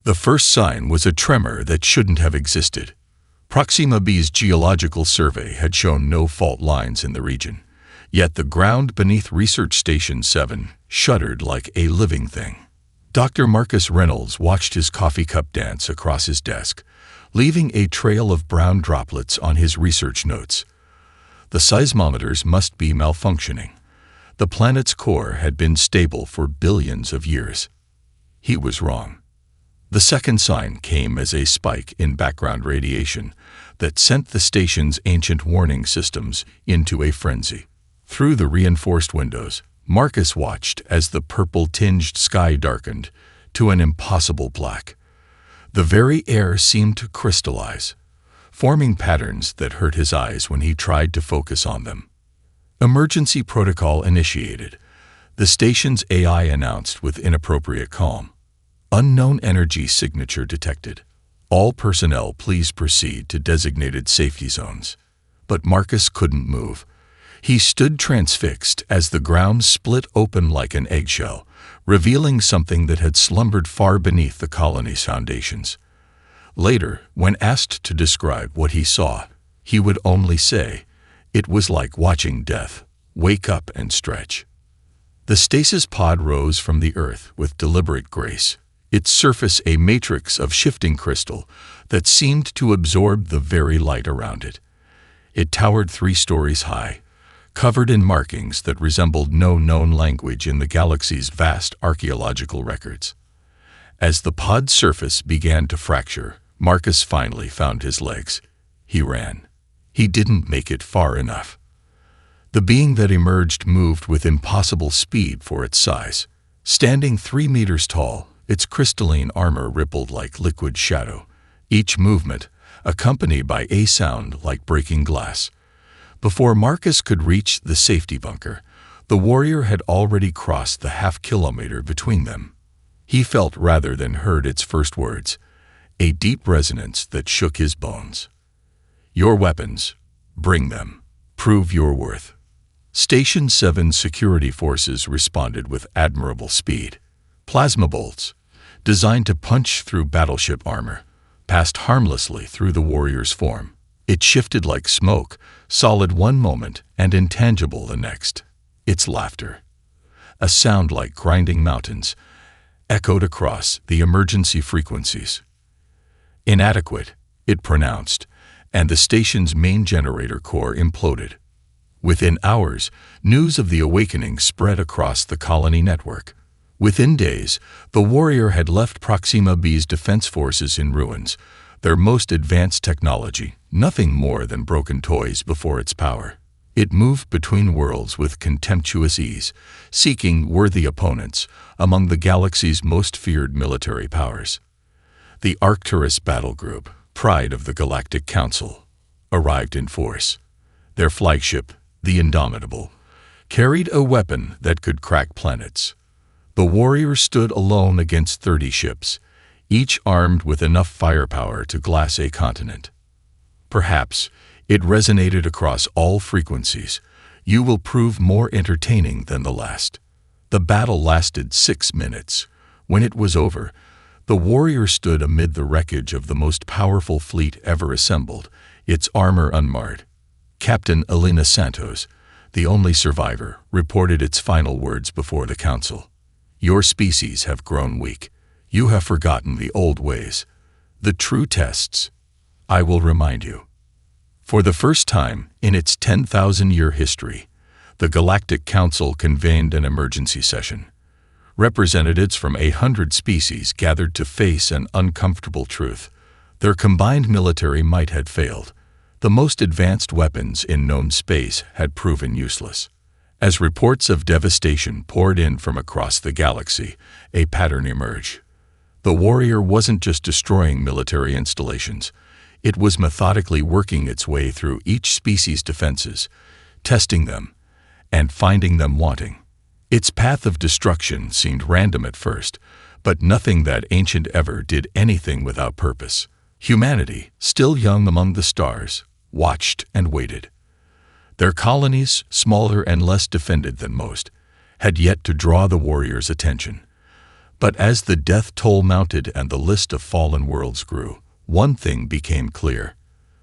The first sign was a tremor that shouldn't have existed. Proxima B's geological survey had shown no fault lines in the region, yet the ground beneath Research Station 7 shuddered like a living thing. Dr. Marcus Reynolds watched his coffee cup dance across his desk, leaving a trail of brown droplets on his research notes. The seismometers must be malfunctioning. The planet's core had been stable for billions of years. He was wrong. The second sign came as a spike in background radiation that sent the station's ancient warning systems into a frenzy. Through the reinforced windows, Marcus watched as the purple-tinged sky darkened to an impossible black. The very air seemed to crystallize, forming patterns that hurt his eyes when he tried to focus on them. Emergency protocol initiated. The station's AI announced with inappropriate calm. Unknown energy signature detected. All personnel please proceed to designated safety zones. But Marcus couldn't move. He stood transfixed as the ground split open like an eggshell, revealing something that had slumbered far beneath the colony's foundations. Later, when asked to describe what he saw, he would only say, "It was like watching death wake up and stretch." The stasis pod rose from the earth with deliberate grace, its surface a matrix of shifting crystal that seemed to absorb the very light around it. It towered 3 stories high, covered in markings that resembled no known language in the galaxy's vast archaeological records. As the pod's surface began to fracture, Marcus finally found his legs. He ran. He didn't make it far enough. The being that emerged moved with impossible speed for its size. Standing 3 meters tall, its crystalline armor rippled like liquid shadow, each movement accompanied by a sound like breaking glass. Before Marcus could reach the safety bunker, the warrior had already crossed the half-kilometer between them. He felt rather than heard its first words, a deep resonance that shook his bones. "Your weapons, bring them. Prove your worth." Station 7 security forces responded with admirable speed. Plasma bolts, designed to punch through battleship armor, passed harmlessly through the warrior's form. It shifted like smoke, solid one moment and intangible the next. Its laughter, a sound like grinding mountains, echoed across the emergency frequencies. "Inadequate," it pronounced, and the station's main generator core imploded. Within hours, news of the awakening spread across the colony network. Within days, the warrior had left Proxima B's defense forces in ruins, their most advanced technology, nothing more than broken toys before its power. It moved between worlds with contemptuous ease, seeking worthy opponents among the galaxy's most feared military powers. The Arcturus battle group, pride of the Galactic Council, arrived in force. Their flagship, the Indomitable, carried a weapon that could crack planets. The warrior stood alone against 30 ships, each armed with enough firepower to glass a continent. Perhaps it resonated across all frequencies. "You will prove more entertaining than the last." The battle lasted 6 minutes. When it was over, the warrior stood amid the wreckage of the most powerful fleet ever assembled, its armor unmarred. Captain Elena Santos, the only survivor, reported its final words before the council. "Your species have grown weak. You have forgotten the old ways. The true tests. I will remind you." For the first time in its 10,000-year history, the Galactic Council convened an emergency session. Representatives from 800 species gathered to face an uncomfortable truth. Their combined military might had failed. The most advanced weapons in known space had proven useless. As reports of devastation poured in from across the galaxy, a pattern emerged. The warrior wasn't just destroying military installations. It was methodically working its way through each species' defenses, testing them, and finding them wanting. Its path of destruction seemed random at first, but nothing that ancient ever did anything without purpose. Humanity, still young among the stars, watched and waited. Their colonies, smaller and less defended than most, had yet to draw the warrior's attention. But as the death toll mounted and the list of fallen worlds grew, one thing became clear.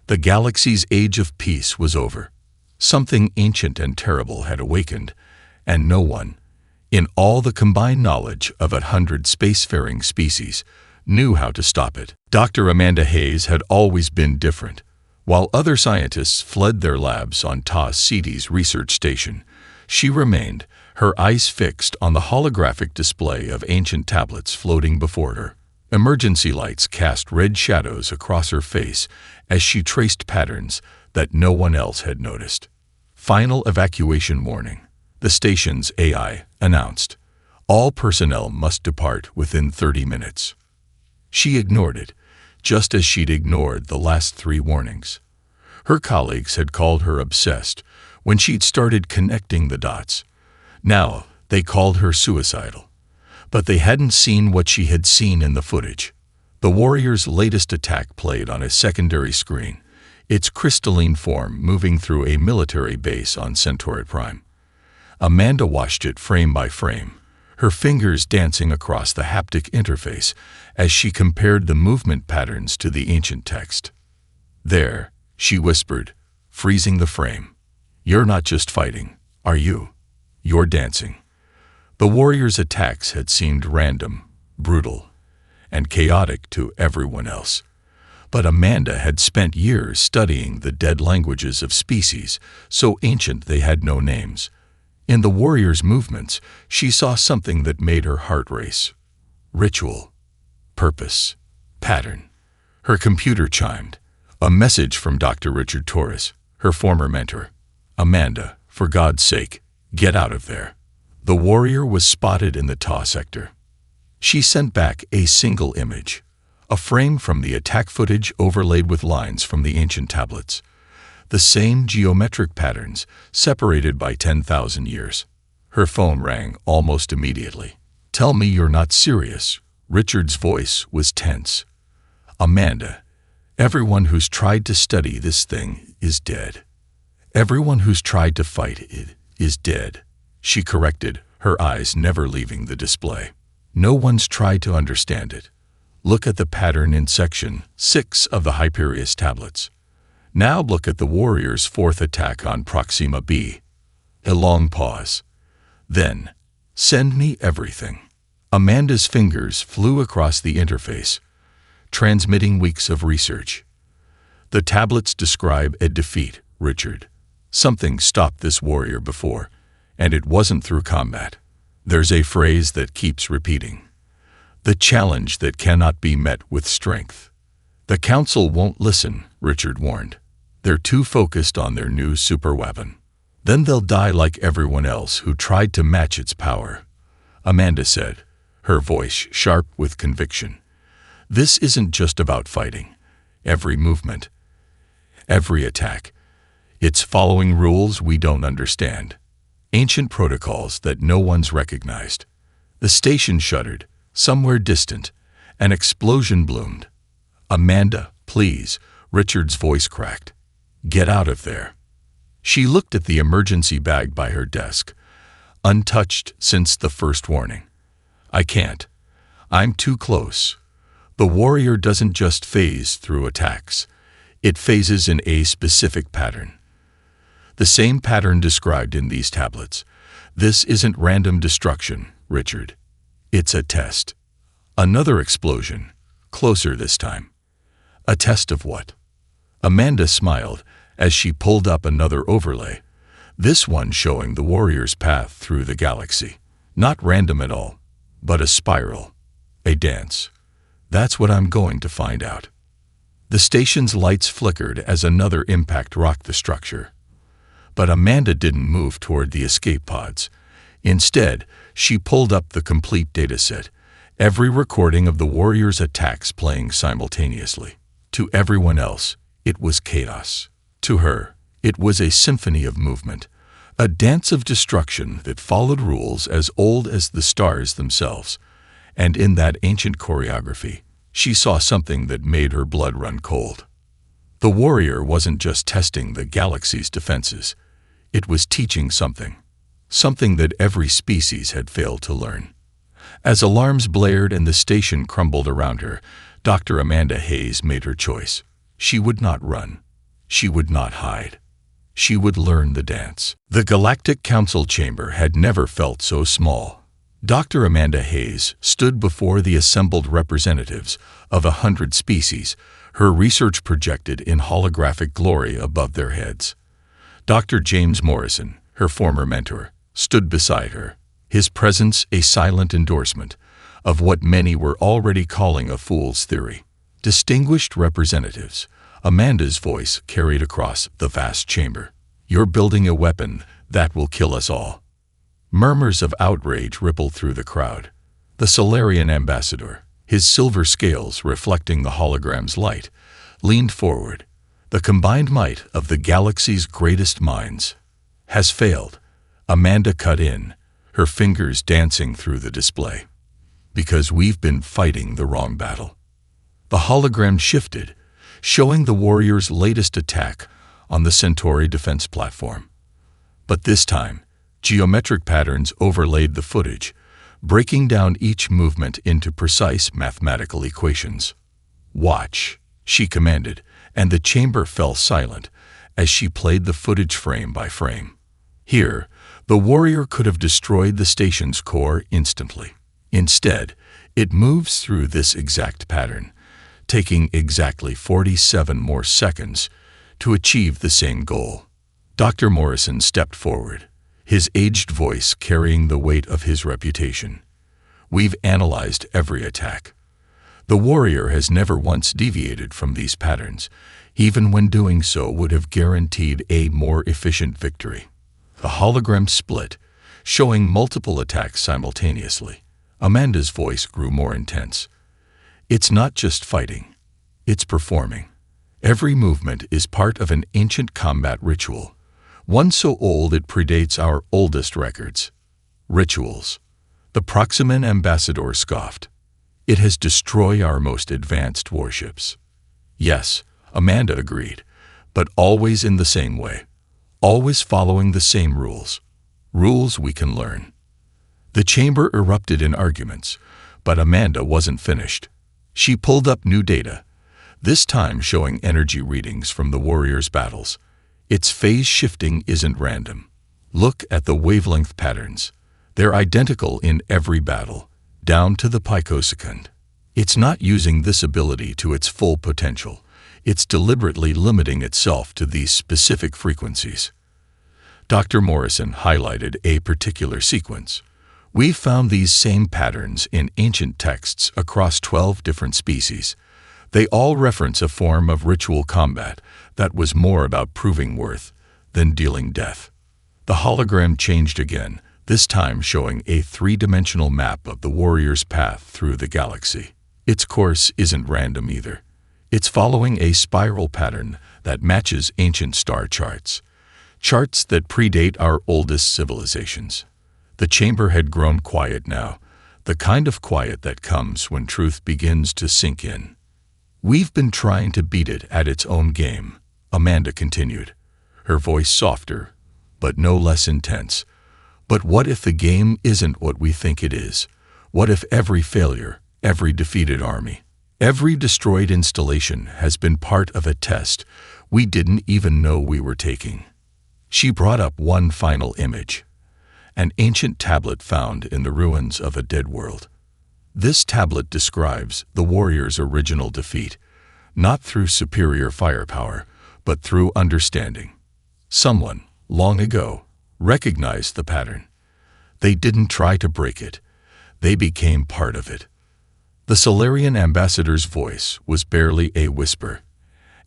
The galaxy's age of peace was over. Something ancient and terrible had awakened, and no one, in all the combined knowledge of 100 spacefaring species, knew how to stop it. Dr. Amanda Hayes had always been different. While other scientists fled their labs on TAS-CD's research station, she remained, her eyes fixed on the holographic display of ancient tablets floating before her. Emergency lights cast red shadows across her face as she traced patterns that no one else had noticed. Final evacuation warning. The station's AI announced. All personnel must depart within 30 minutes. She ignored it, just as she'd ignored the last 3 warnings. Her colleagues had called her obsessed when she'd started connecting the dots. Now they called her suicidal. But they hadn't seen what she had seen in the footage. The warrior's latest attack played on a secondary screen, its crystalline form moving through a military base on Centauri Prime. Amanda watched it frame by frame, her fingers dancing across the haptic interface as she compared the movement patterns to the ancient text. "There," she whispered, freezing the frame. "You're not just fighting, are you? You're dancing." The warrior's attacks had seemed random, brutal, and chaotic to everyone else. But Amanda had spent years studying the dead languages of species, so ancient they had no names. In the warrior's movements, she saw something that made her heart race. Ritual, purpose, pattern. Her computer chimed. A message from Dr. Richard Torres, her former mentor. "Amanda, for God's sake, get out of there." The warrior was spotted in the TAW sector. She sent back a single image, a frame from the attack footage overlaid with lines from the ancient tablets. The same geometric patterns, separated by 10,000 years. Her phone rang almost immediately. "Tell me you're not serious." Richard's voice was tense. "Amanda, everyone who's tried to study this thing is dead. Everyone who's tried to fight it is dead," she corrected, her eyes never leaving the display. "No one's tried to understand it. Look at the pattern in Section 6 of the Hyperius tablets. Now look at the warrior's 4th attack on Proxima b." A long pause. Then, "Send me everything." Amanda's fingers flew across the interface, transmitting weeks of research. "The tablets describe a defeat, Richard. Something stopped this warrior before, and it wasn't through combat. There's a phrase that keeps repeating. The challenge that cannot be met with strength." "The Council won't listen," Richard warned. "They're too focused on their new superweapon. Then they'll die like everyone else who tried to match its power," Amanda said, her voice sharp with conviction. "This isn't just about fighting. Every movement, every attack, it's following rules we don't understand. Ancient protocols that no one's recognized." The station shuddered. Somewhere distant, an explosion bloomed. "Amanda, please," Richard's voice cracked. "Get out of there." She looked at the emergency bag by her desk, untouched since the first warning. "I can't. I'm too close." The warrior doesn't just phase through attacks. It phases in a specific pattern. The same pattern described in these tablets. This isn't random destruction, Richard. It's a test. Another explosion, closer this time. A test of what? Amanda smiled as she pulled up another overlay, this one showing the warrior's path through the galaxy. Not random at all, but a spiral, a dance. That's what I'm going to find out. The station's lights flickered as another impact rocked the structure. But Amanda didn't move toward the escape pods. Instead, she pulled up the complete dataset, every recording of the warrior's attacks playing simultaneously. To everyone else, it was chaos. To her, it was a symphony of movement, a dance of destruction that followed rules as old as the stars themselves. And in that ancient choreography, she saw something that made her blood run cold. The warrior wasn't just testing the galaxy's defenses. It was teaching something that every species had failed to learn. As alarms blared and the station crumbled around her, Dr. Amanda Hayes made her choice. She would not run. She would not hide. She would learn the dance. The Galactic Council chamber had never felt so small. Dr. Amanda Hayes stood before the assembled representatives of 100 species, her research projected in holographic glory above their heads. Dr. James Morrison, her former mentor, stood beside her, his presence a silent endorsement of what many were already calling a fool's theory. Distinguished representatives, Amanda's voice carried across the vast chamber. You're building a weapon that will kill us all. Murmurs of outrage rippled through the crowd. The Solarian ambassador, his silver scales reflecting the hologram's light, leaned forward. The combined might of the galaxy's greatest minds has failed. Amanda cut in, her fingers dancing through the display. Because we've been fighting the wrong battle. The hologram shifted, showing the warrior's latest attack on the Centauri defense platform. But this time, geometric patterns overlaid the footage, breaking down each movement into precise mathematical equations. Watch, she commanded, and the chamber fell silent as she played the footage frame by frame. Here, the warrior could have destroyed the station's core instantly. Instead, it moves through this exact pattern, taking exactly 47 more seconds to achieve the same goal. Dr. Morrison stepped forward, his aged voice carrying the weight of his reputation. We've analyzed every attack. The warrior has never once deviated from these patterns, even when doing so would have guaranteed a more efficient victory. The hologram split, showing multiple attacks simultaneously. Amanda's voice grew more intense. It's not just fighting, it's performing. Every movement is part of an ancient combat ritual, one so old it predates our oldest records. Rituals. The Proximan ambassador scoffed. It has destroyed our most advanced warships. Yes, Amanda agreed, but always in the same way, always following the same rules. Rules we can learn. The chamber erupted in arguments, but Amanda wasn't finished. She pulled up new data, this time showing energy readings from the warrior's battles. Its phase shifting isn't random. Look at the wavelength patterns. They're identical in every battle, down to the picosecond. It's not using this ability to its full potential. It's deliberately limiting itself to these specific frequencies. Dr. Morrison highlighted a particular sequence. We've found these same patterns in ancient texts across 12 different species. They all reference a form of ritual combat that was more about proving worth than dealing death. The hologram changed again, this time showing a three-dimensional map of the warrior's path through the galaxy. Its course isn't random either. It's following a spiral pattern that matches ancient star charts, charts that predate our oldest civilizations. The chamber had grown quiet now, the kind of quiet that comes when truth begins to sink in. We've been trying to beat it at its own game, Amanda continued, her voice softer, but no less intense. But what if the game isn't what we think it is? What if every failure, every defeated army, every destroyed installation has been part of a test we didn't even know we were taking? She brought up one final image, an ancient tablet found in the ruins of a dead world. This tablet describes the warrior's original defeat, not through superior firepower, but through understanding. Someone, long ago, recognized the pattern. They didn't try to break it. They became part of it. The Solarian ambassador's voice was barely a whisper.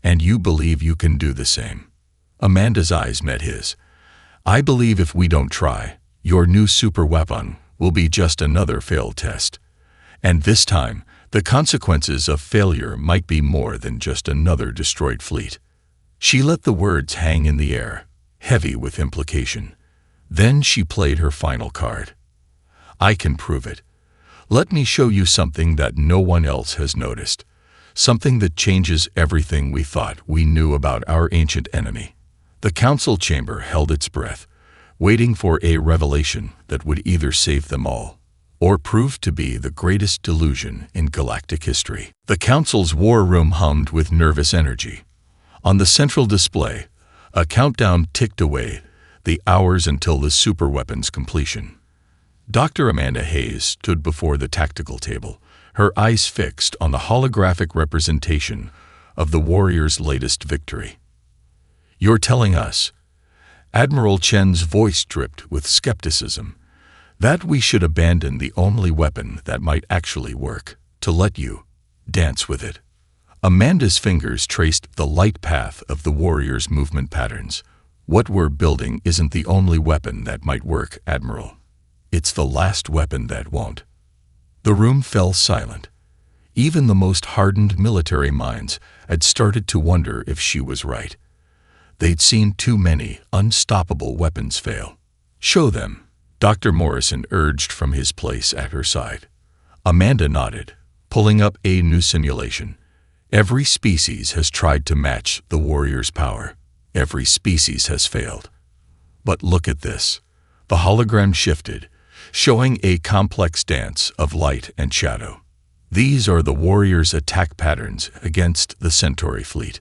And you believe you can do the same. Amanda's eyes met his. I believe if we don't try, your new super weapon will be just another failed test. And this time, the consequences of failure might be more than just another destroyed fleet. She let the words hang in the air, heavy with implication. Then she played her final card. I can prove it. Let me show you something that no one else has noticed, something that changes everything we thought we knew about our ancient enemy. The council chamber held its breath, waiting for a revelation that would either save them all or prove to be the greatest delusion in galactic history. The Council's war room hummed with nervous energy. On the central display, a countdown ticked away, the hours until the superweapon's completion. Dr. Amanda Hayes stood before the tactical table, her eyes fixed on the holographic representation of the warrior's latest victory. "You're telling us," Admiral Chen's voice dripped with skepticism, "that we should abandon the only weapon that might actually work, to let you dance with it?" Amanda's fingers traced the light path of the warrior's movement patterns. "What we're building isn't the only weapon that might work, Admiral. It's the last weapon that won't." The room fell silent. Even the most hardened military minds had started to wonder if she was right. They'd seen too many unstoppable weapons fail. "Show them," Dr. Morrison urged from his place at her side. Amanda nodded, pulling up a new simulation. "Every species has tried to match the warrior's power. Every species has failed. But look at this." The hologram shifted, showing a complex dance of light and shadow. "These are the warrior's attack patterns against the Centauri fleet.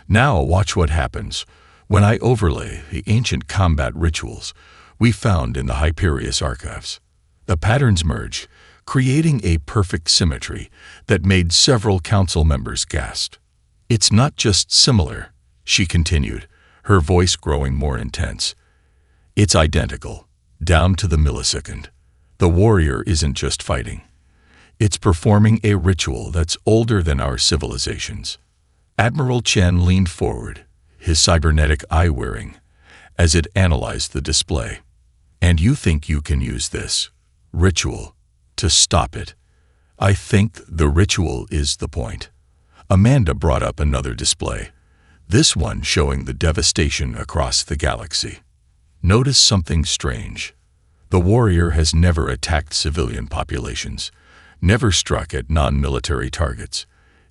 Now watch what happens when I overlay the ancient combat rituals we found in the Hyperius archives. The patterns merge, creating a perfect symmetry that made several council members gasp. It's not just similar," she continued, her voice growing more intense. "It's identical, down to the millisecond. The warrior isn't just fighting. It's performing a ritual that's older than our civilizations." Admiral Chen leaned forward, his cybernetic eye wearing, as it analyzed the display. "And you think you can use this ritual to stop it?" "I think the ritual is the point." Amanda brought up another display, this one showing the devastation across the galaxy. "Notice something strange. The warrior has never attacked civilian populations, never struck at non-military targets.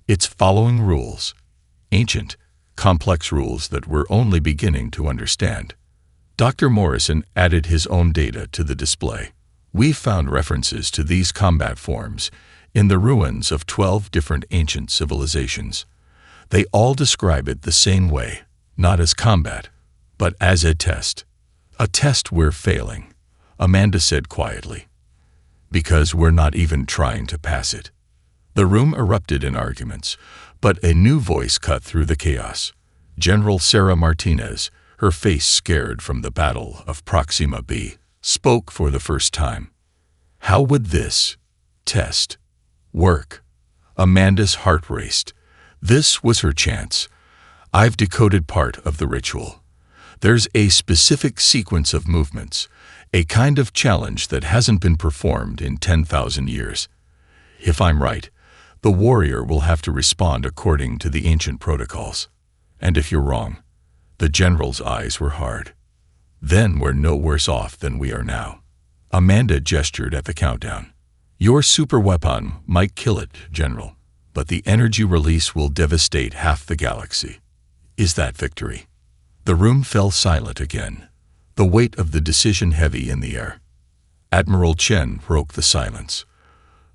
It's following rules. Ancient, complex rules that we're only beginning to understand." Dr. Morrison added his own data to the display. "We found references to these combat forms in the ruins of 12 different ancient civilizations. They all describe it the same way, not as combat, but as a test. A test we're failing," Amanda said quietly, "because we're not even trying to pass it." The room erupted in arguments, but a new voice cut through the chaos. General Sarah Martinez, her face scared from the Battle of Proxima B, spoke for the first time. "How would this test work?" Amanda's heart raced. This was her chance. "I've decoded part of the ritual. There's a specific sequence of movements, a kind of challenge that hasn't been performed in 10,000 years. If I'm right, the warrior will have to respond according to the ancient protocols. And if you're wrong," the general's eyes were hard, "then we're no worse off than we are now." Amanda gestured at the countdown. "Your superweapon might kill it, General, but the energy release will devastate half the galaxy. Is that victory?" The room fell silent again, the weight of the decision heavy in the air. Admiral Chen broke the silence.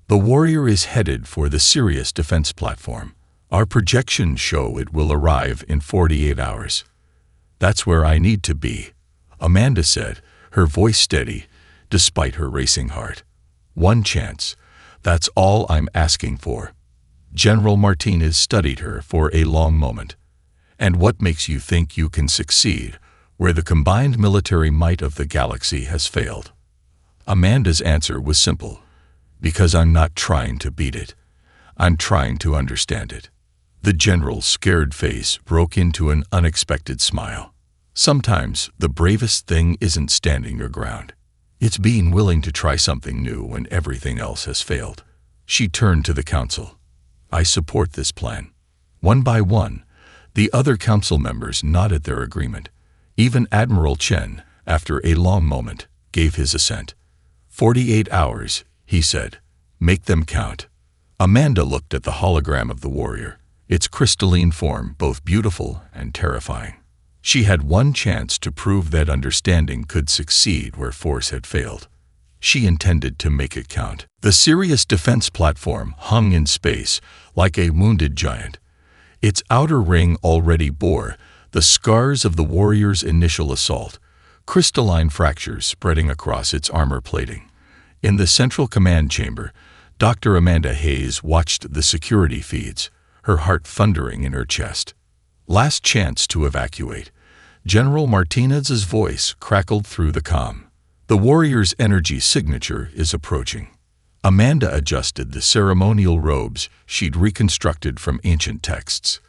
"The warrior is headed for the Sirius defense platform. Our projections show it will arrive in 48 hours. That's where I need to be," Amanda said, her voice steady, despite her racing heart. "One chance. That's all I'm asking for." General Martinez studied her for a long moment. "And what makes you think you can succeed where the combined military might of the galaxy has failed?" Amanda's answer was simple. "Because I'm not trying to beat it. I'm trying to understand it." The general's scared face broke into an unexpected smile. "Sometimes the bravest thing isn't standing your ground. It's being willing to try something new when everything else has failed." She turned to the council. "I support this plan." One by one, the other council members nodded their agreement. Even Admiral Chen, after a long moment, gave his assent. 48 hours, he said. "Make them count." Amanda looked at the hologram of the warrior, its crystalline form both beautiful and terrifying. She had one chance to prove that understanding could succeed where force had failed. She intended to make it count. The Sirius defense platform hung in space like a wounded giant. Its outer ring already bore the scars of the warrior's initial assault, crystalline fractures spreading across its armor plating. In the central command chamber, Dr. Amanda Hayes watched the security feeds, her heart thundering in her chest. Last chance to evacuate. General Martinez's voice crackled through the comm. The warrior's energy signature is approaching. Amanda adjusted the ceremonial robes she'd reconstructed from ancient texts.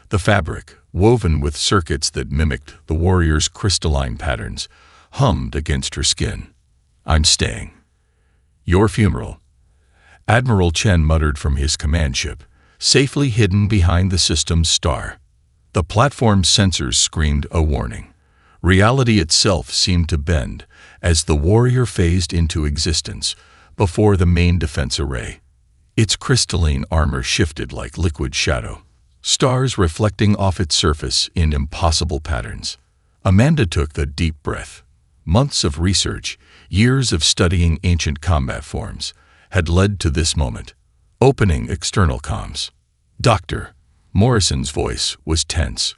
The fabric, woven with circuits that mimicked the warrior's crystalline patterns, hummed against her skin. "I'm staying." "Your funeral," Admiral Chen muttered from his command ship, safely hidden behind the system's star. The platform's sensors screamed a warning. Reality itself seemed to bend as the warrior phased into existence before the main defense array. Its crystalline armor shifted like liquid shadow, stars reflecting off its surface in impossible patterns. Amanda took the deep breath. Months of research, years of studying ancient combat forms, had led to this moment. Opening external comms. "Doctor," Morrison's voice was tense.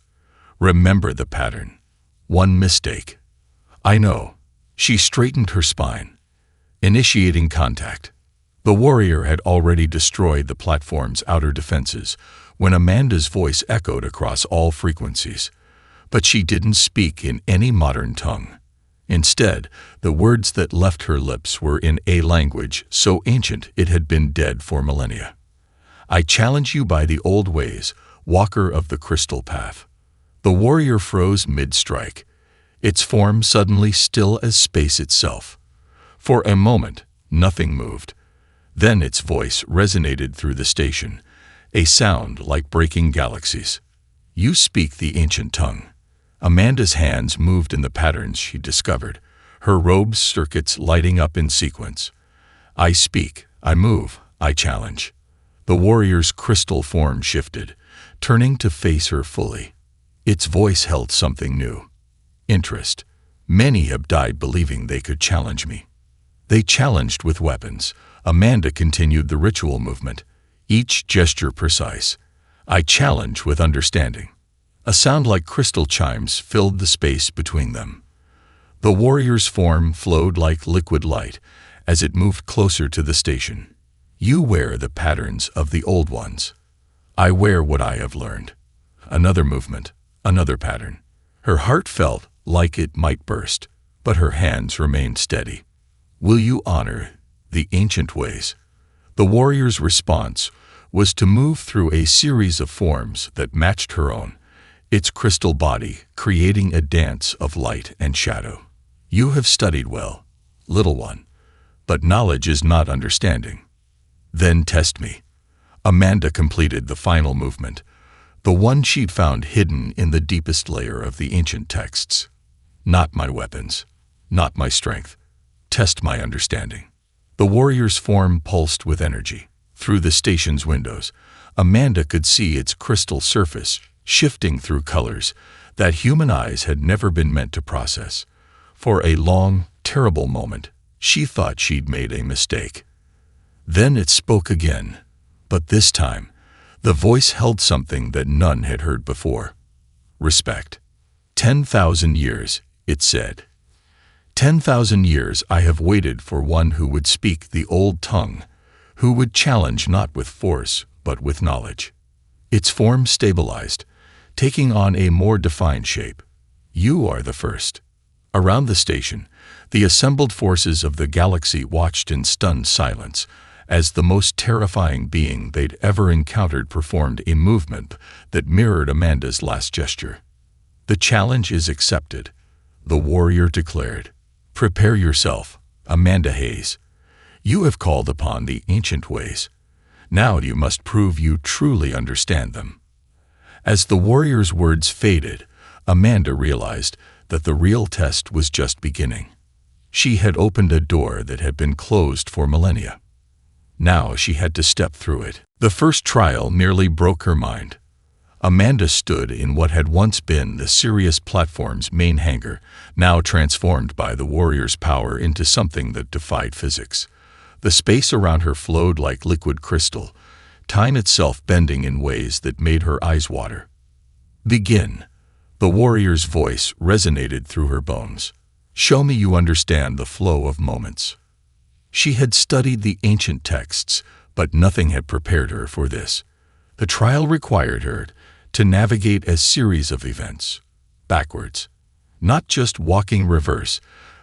"Remember the pattern. One mistake." "I know." She straightened her spine. Initiating contact. The warrior had already destroyed the platform's outer defenses when Amanda's voice echoed across all frequencies. But she didn't speak in any modern tongue. Instead, the words that left her lips were in a language so ancient it had been dead for millennia. "I challenge you by the old ways, walker of the crystal path." The warrior froze mid-strike, its form suddenly still as space itself. For a moment, nothing moved. Then its voice resonated through the station, a sound like breaking galaxies. "You speak the ancient tongue." Amanda's hands moved in the patterns she discovered, her robe's circuits lighting up in sequence. "I speak, I move, I challenge." The warrior's crystal form shifted, turning to face her fully. Its voice held something new. "Interest. Many have died believing they could challenge me." They challenged with weapons. Amanda continued the ritual movement, each gesture precise. "I challenge with understanding." A sound like crystal chimes filled the space between them. The warrior's form flowed like liquid light as it moved closer to the station. "You wear the patterns of the old ones. I wear what I have learned." Another movement, another pattern. Her heart felt like it might burst, but her hands remained steady. "Will you honor the ancient ways?" The warrior's response was to move through a series of forms that matched her own, its crystal body creating a dance of light and shadow. "You have studied well, little one, but knowledge is not understanding." "Then test me." Amanda completed the final movement, the one she'd found hidden in the deepest layer of the ancient texts. "Not my weapons, not my strength. Test my understanding." The warrior's form pulsed with energy. Through the station's windows, Amanda could see its crystal surface shifting through colors that human eyes had never been meant to process. For a long, terrible moment, she thought she'd made a mistake. Then it spoke again, but this time, the voice held something that none had heard before. "Respect. 10,000 years, it said. 10,000 years I have waited for one who would speak the old tongue, who would challenge not with force, but with knowledge." Its form stabilized, taking on a more defined shape. "You are the first." Around the station, the assembled forces of the galaxy watched in stunned silence as the most terrifying being they'd ever encountered performed a movement that mirrored Amanda's last gesture. "The challenge is accepted," the warrior declared. "Prepare yourself, Amanda Hayes. You have called upon the ancient ways. Now you must prove you truly understand them." As the warrior's words faded, Amanda realized that the real test was just beginning. She had opened a door that had been closed for millennia. Now she had to step through it. The first trial nearly broke her mind. Amanda stood in what had once been the Sirius platform's main hangar, now transformed by the warrior's power into something that defied physics. The space around her flowed like liquid crystal, time itself bending in ways that made her eyes water. "Begin." The warrior's voice resonated through her bones. "Show me you understand the flow of moments." She had studied the ancient texts, but nothing had prepared her for this. The trial required her to navigate a series of events, backwards, not just walking reverse,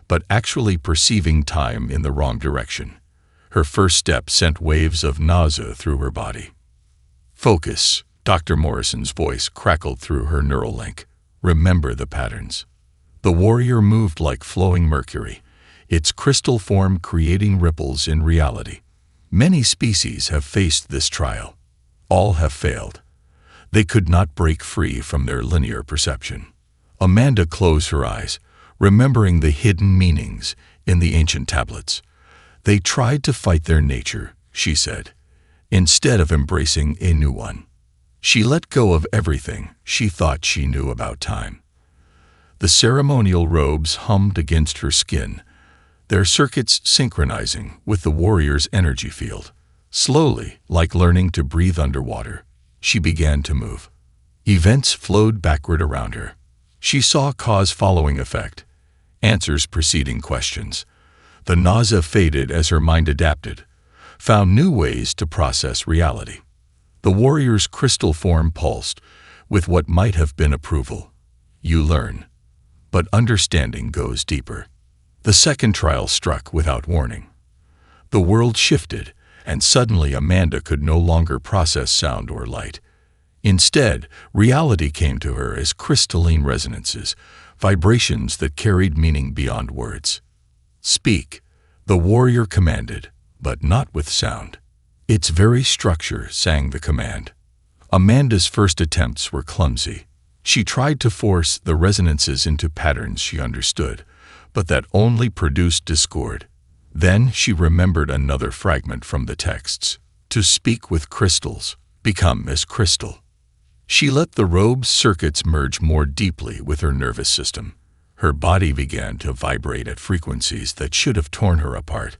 but actually perceiving time in the wrong direction. Her first step sent waves of nausea through her body. "Focus," Dr. Morrison's voice crackled through her neural link. "Remember the patterns." The warrior moved like flowing mercury, its crystal form creating ripples in reality. Many species have faced this trial. All have failed. They could not break free from their linear perception. Amanda closed her eyes, remembering the hidden meanings in the ancient tablets. "They tried to fight their nature," she said, instead of embracing a new one. She let go of everything she thought she knew about time. The ceremonial robes hummed against her skin, their circuits synchronizing with the warrior's energy field. Slowly, like learning to breathe underwater, she began to move. Events flowed backward around her. She saw cause following effect, answers preceding questions. The nausea faded as her mind adapted, found new ways to process reality. The warrior's crystal form pulsed with what might have been approval. "You learn, but understanding goes deeper." The second trial struck without warning. The world shifted, and suddenly Amanda could no longer process sound or light. Instead, reality came to her as crystalline resonances, vibrations that carried meaning beyond words. "Speak," the warrior commanded, but not with sound. Its very structure sang the command. Amanda's first attempts were clumsy. She tried to force the resonances into patterns she understood, but that only produced discord. Then she remembered another fragment from the texts: "To speak with crystals, become as crystal." She let the robe's circuits merge more deeply with her nervous system. Her body began to vibrate at frequencies that should have torn her apart,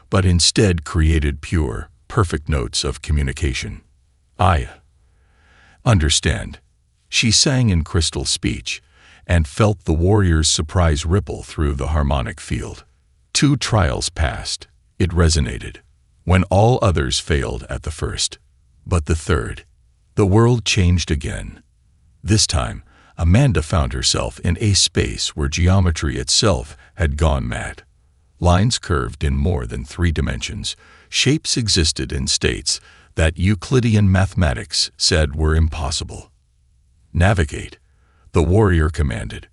but instead created pure, perfect notes of communication. "I understand," she sang in crystal speech, and felt the warrior's surprise ripple through the harmonic field. 2 trials passed. It resonated, when all others failed at the first. But the third, the world changed again. This time, Amanda found herself in a space where geometry itself had gone mad. Lines curved in more than 3 dimensions. Shapes existed in states that Euclidean mathematics said were impossible. "Navigate," the warrior commanded.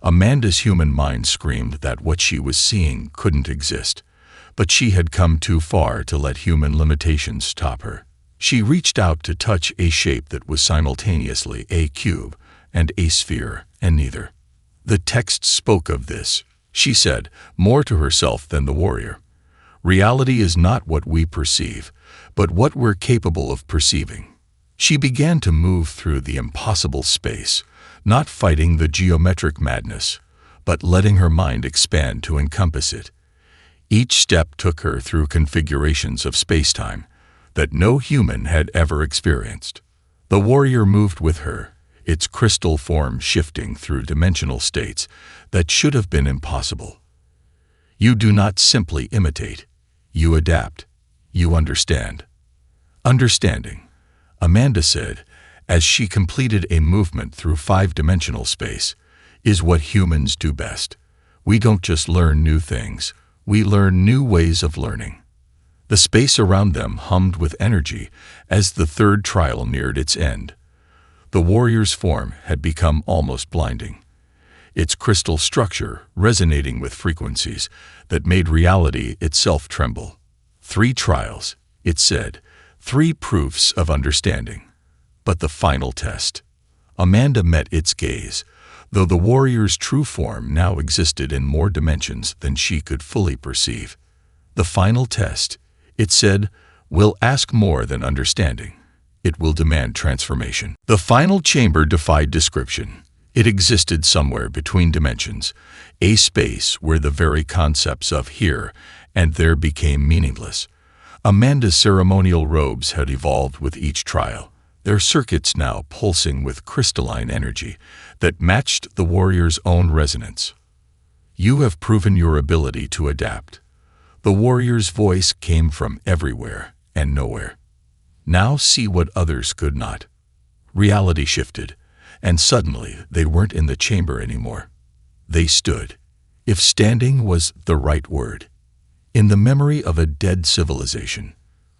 Amanda's human mind screamed that what she was seeing couldn't exist, but she had come too far to let human limitations stop her. She reached out to touch a shape that was simultaneously a cube and a sphere, and neither. "The text spoke of this," she said, more to herself than the warrior. "Reality is not what we perceive, but what we're capable of perceiving." She began to move through the impossible space, not fighting the geometric madness, but letting her mind expand to encompass it. Each step took her through configurations of spacetime that no human had ever experienced. The warrior moved with her, its crystal form shifting through dimensional states that should have been impossible. "You do not simply imitate. You adapt. You understand." "Understanding," Amanda said, as she completed a movement through 5-dimensional space, "is what humans do best. We don't just learn new things, we learn new ways of learning." The space around them hummed with energy as the third trial neared its end. The warrior's form had become almost blinding, its crystal structure resonating with frequencies that made reality itself tremble. 3 trials, it said, 3 proofs of understanding. But the final test. Amanda met its gaze, though the warrior's true form now existed in more dimensions than she could fully perceive. The final test, it said, will ask more than understanding. It will demand transformation. The final chamber defied description. It existed somewhere between dimensions, a space where the very concepts of here and there became meaningless. Amanda's ceremonial robes had evolved with each trial, their circuits now pulsing with crystalline energy that matched the warrior's own resonance. You have proven your ability to adapt. The warrior's voice came from everywhere and nowhere. Now see what others could not. Reality shifted, and suddenly they weren't in the chamber anymore. They stood, if standing was the right word, in the memory of a dead civilization.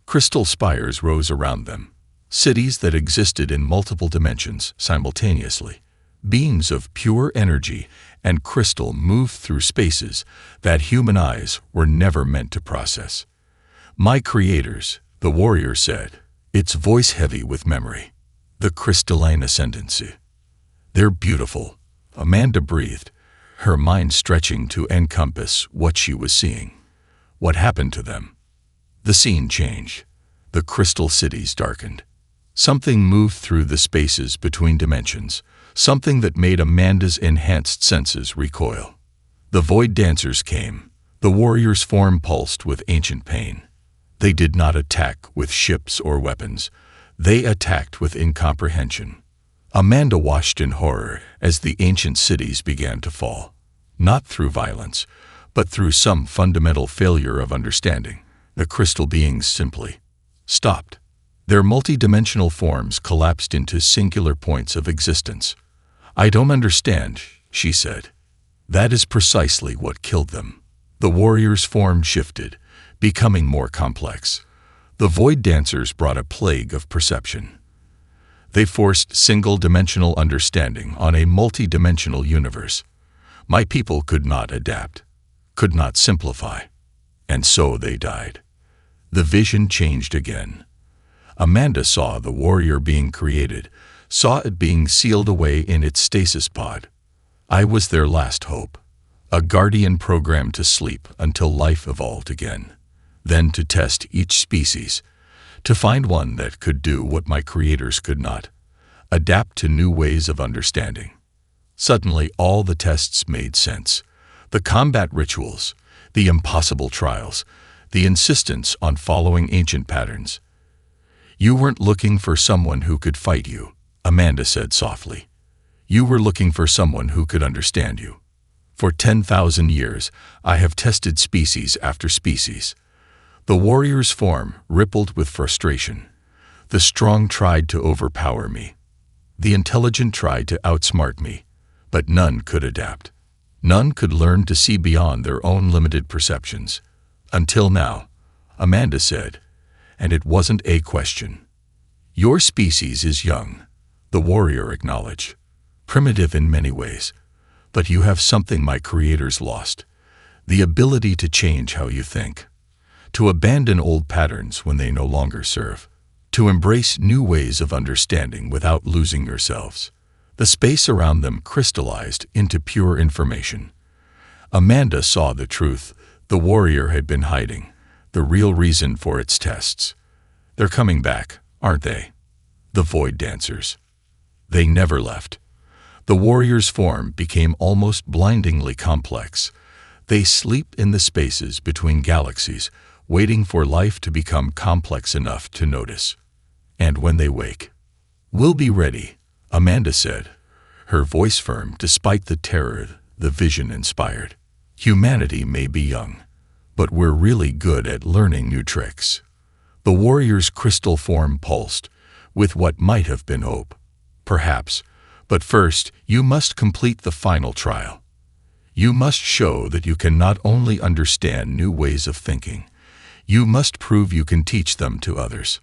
Crystal spires rose around them, cities that existed in multiple dimensions simultaneously. Beams of pure energy and crystal moved through spaces that human eyes were never meant to process. "My creators," the warrior said, its voice heavy with memory, the crystalline ascendancy. "They're beautiful," Amanda breathed, her mind stretching to encompass what she was seeing. What happened to them? The scene changed. The crystal cities darkened. Something moved through the spaces between dimensions, something that made Amanda's enhanced senses recoil. The void dancers came. The warrior's form pulsed with ancient pain. They did not attack with ships or weapons. They attacked with incomprehension. Amanda watched in horror as the ancient cities began to fall, not through violence, but through some fundamental failure of understanding. The crystal beings simply stopped. Their multidimensional forms collapsed into singular points of existence. "I don't understand," she said. "That is precisely what killed them." The warrior's form shifted, becoming more complex. The void dancers brought a plague of perception. They forced single-dimensional understanding on a multi-dimensional universe. My people could not adapt, could not simplify, and so they died. The vision changed again. Amanda saw the warrior being created, saw it being sealed away in its stasis pod. I was their last hope, a guardian programmed to sleep until life evolved again, then to test each species, to find one that could do what my creators could not, adapt to new ways of understanding. Suddenly all the tests made sense. The combat rituals, the impossible trials, the insistence on following ancient patterns. "You weren't looking for someone who could fight you," Amanda said softly. "You were looking for someone who could understand you. For 10,000 years, I have tested species after species." The warrior's form rippled with frustration. The strong tried to overpower me. The intelligent tried to outsmart me, but none could adapt. None could learn to see beyond their own limited perceptions. "Until now," Amanda said, and it wasn't a question. "Your species is young," the warrior acknowledged, "primitive in many ways, but you have something my creators lost, the ability to change how you think, to abandon old patterns when they no longer serve, to embrace new ways of understanding without losing yourselves." The space around them crystallized into pure information. Amanda saw the truth the warrior had been hiding, the real reason for its tests. "They're coming back, aren't they? The void dancers. They never left." The warrior's form became almost blindingly complex. They sleep in the spaces between galaxies, waiting for life to become complex enough to notice. And when they wake, "We'll be ready," Amanda said, her voice firm despite the terror the vision inspired. "Humanity may be young, but we're really good at learning new tricks." The warrior's crystal form pulsed, with what might have been hope. "Perhaps, but first you must complete the final trial. You must show that you can not only understand new ways of thinking, you must prove you can teach them to others."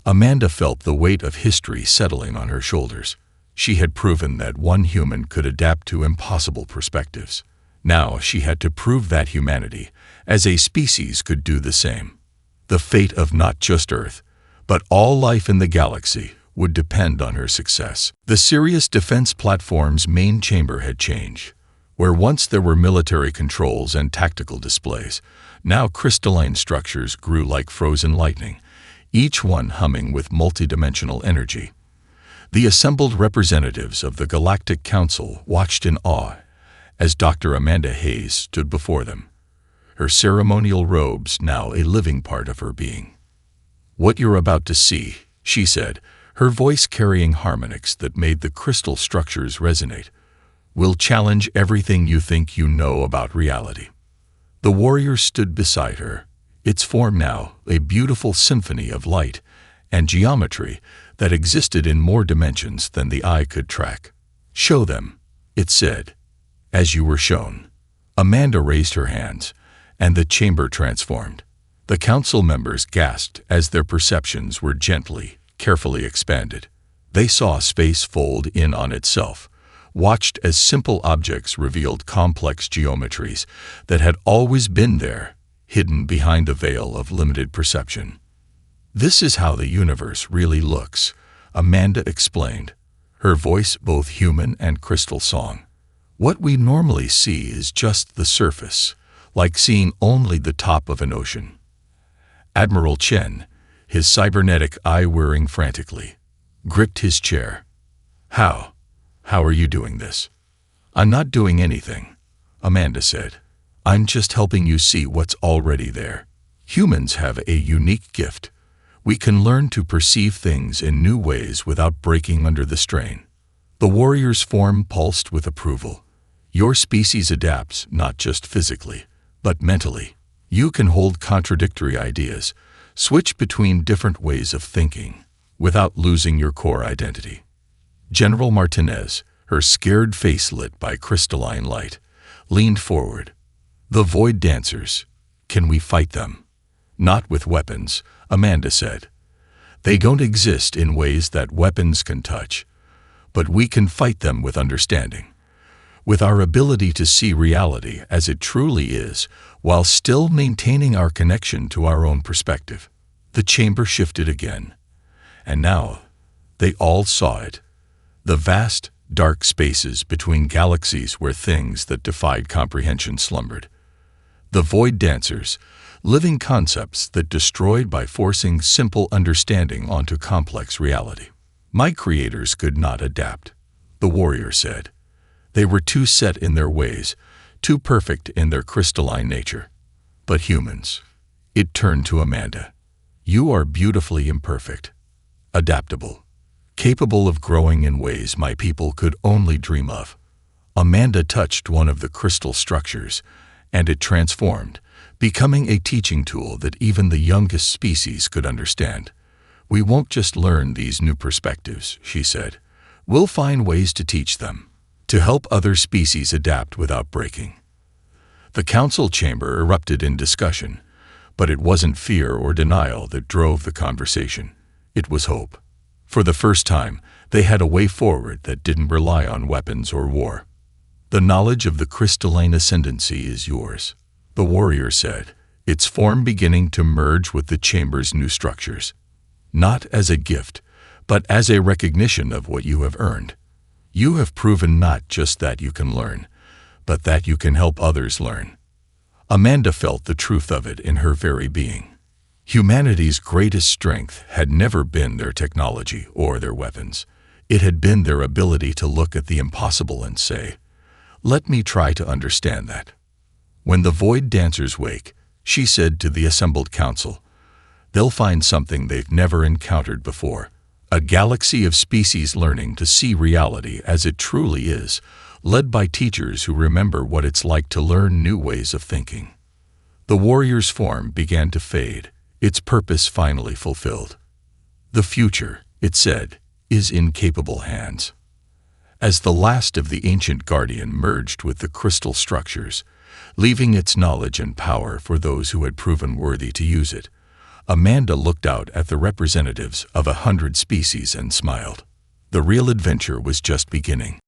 Amanda felt the weight of history settling on her shoulders. She had proven that one human could adapt to impossible perspectives. Now she had to prove that humanity, as a species, could do the same. The fate of not just Earth, but all life in the galaxy, would depend on her success. The Sirius Defense Platform's main chamber had changed. Where once there were military controls and tactical displays, now crystalline structures grew like frozen lightning, each one humming with multidimensional energy. The assembled representatives of the Galactic Council watched in awe as Dr. Amanda Hayes stood before them, her ceremonial robes now a living part of her being. "What you're about to see," she said, her voice carrying harmonics that made the crystal structures resonate, "will challenge everything you think you know about reality." The warrior stood beside her, its form now a beautiful symphony of light and geometry that existed in more dimensions than the eye could track. "Show them," it said. As you were shown. Amanda raised her hands, and the chamber transformed. The council members gasped as their perceptions were gently, carefully expanded. They saw space fold in on itself, watched as simple objects revealed complex geometries that had always been there, hidden behind the veil of limited perception. "This is how the universe really looks," Amanda explained, her voice both human and crystal song. "What we normally see is just the surface, like seeing only the top of an ocean." Admiral Chen, his cybernetic eye whirring frantically, gripped his chair. How are you doing this?" "I'm not doing anything," Amanda said. "I'm just helping you see what's already there. Humans have a unique gift. We can learn to perceive things in new ways without breaking under the strain." The warrior's form pulsed with approval. "Your species adapts not just physically, but mentally. You can hold contradictory ideas, switch between different ways of thinking, without losing your core identity." General Martinez, her scared face lit by crystalline light, leaned forward. "The Void Dancers, can we fight them?" "Not with weapons," Amanda said. "They don't exist in ways that weapons can touch, but we can fight them with understanding. With our ability to see reality as it truly is, while still maintaining our connection to our own perspective." The chamber shifted again, and now they all saw it. The vast, dark spaces between galaxies where things that defied comprehension slumbered. The Void Dancers, living concepts that destroyed by forcing simple understanding onto complex reality. "My creators could not adapt," the warrior said. "They were too set in their ways, too perfect in their crystalline nature. But humans," it turned to Amanda, "you are beautifully imperfect, adaptable, capable of growing in ways my people could only dream of." Amanda touched one of the crystal structures, and it transformed, becoming a teaching tool that even the youngest species could understand. "We won't just learn these new perspectives," she said. "We'll find ways to teach them, to help other species adapt without breaking." The council chamber erupted in discussion, but it wasn't fear or denial that drove the conversation. It was hope. For the first time, they had a way forward that didn't rely on weapons or war. "The knowledge of the crystalline ascendancy is yours," the warrior said, its form beginning to merge with the chamber's new structures. "Not as a gift, but as a recognition of what you have earned. You have proven not just that you can learn, but that you can help others learn." Amanda felt the truth of it in her very being. Humanity's greatest strength had never been their technology or their weapons. It had been their ability to look at the impossible and say, "Let me try to understand that." "When the Void Dancers wake," she said to the assembled council, "they'll find something they've never encountered before. A galaxy of species learning to see reality as it truly is, led by teachers who remember what it's like to learn new ways of thinking." The warrior's form began to fade, its purpose finally fulfilled. "The future," it said, "is in capable hands." As the last of the ancient guardian merged with the crystal structures, leaving its knowledge and power for those who had proven worthy to use it, Amanda looked out at the representatives of 100 species and smiled. The real adventure was just beginning.